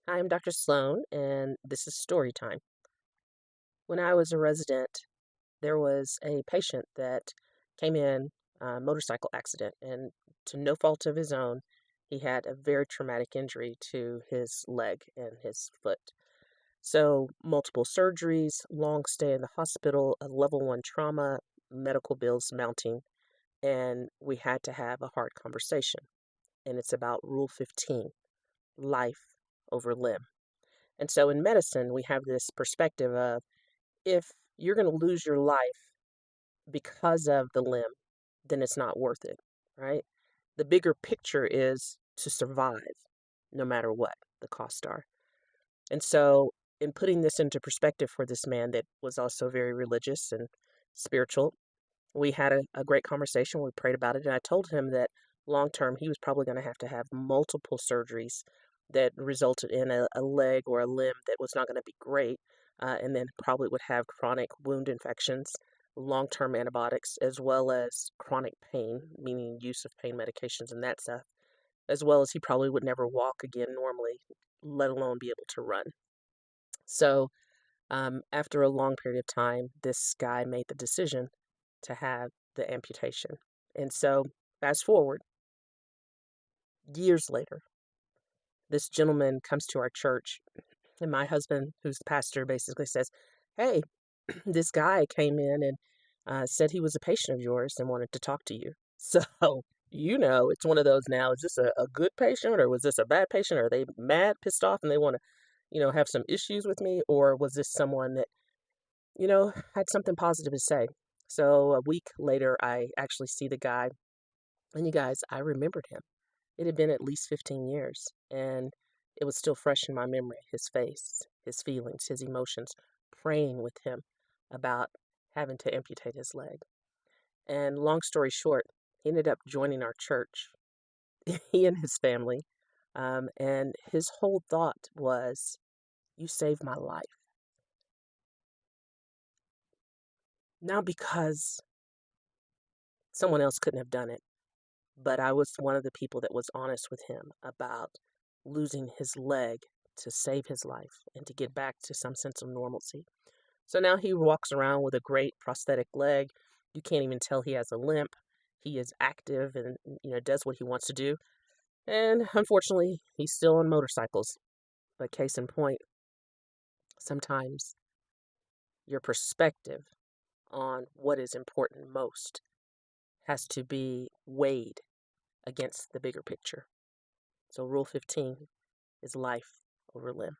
Hi, I'm Dr. Sloan, and this is story time. When I was a resident, there was a patient that came in a motorcycle accident, and to no fault of his own, he had a very traumatic injury to his leg and his foot. So, multiple surgeries, long stay in the hospital, a level one trauma, medical bills mounting, and we had to have a hard conversation. And it's about Rule 15, life over limb. And so in medicine, we have this perspective of if you're going to lose your life because of the limb, then it's not worth it, right? The bigger picture is to survive no matter what the costs are. And so, in putting this into perspective for this man that was also very religious and spiritual, we had a great conversation. We prayed about it, and I told him that long term he was probably going to have multiple surgeries that resulted in a leg or a limb that was not going to be great, and then probably would have chronic wound infections, long term antibiotics, as well as chronic pain, meaning use of pain medications and that stuff, as well as he probably would never walk again normally, let alone be able to run. So, after a long period of time, this guy made the decision to have the amputation. And so, fast forward, years later, this gentleman comes to our church, and my husband, who's the pastor, basically says, "Hey, this guy came in and said he was a patient of yours and wanted to talk to you." So, it's one of those now. Is this a good patient or was this a bad patient? Are they mad, pissed off, and they want to, have some issues with me? Or was this someone that had something positive to say. So a week later, I actually see the guy, and you guys, I remembered him. It had been at least 15 years, and it was still fresh in my memory, his face, his feelings, his emotions, praying with him about having to amputate his leg. And long story short, he ended up joining our church, he and his family. And his whole thought was, "You saved my life." Not because someone else couldn't have done it, but I was one of the people that was honest with him about losing his leg to save his life and to get back to some sense of normalcy. So now he walks around with a great prosthetic leg. You can't even tell he has a limp. He is active and does what he wants to do. And unfortunately, he's still on motorcycles. But case in point, sometimes your perspective on what is important most has to be weighed against the bigger picture. So Rule 15 is life over limb.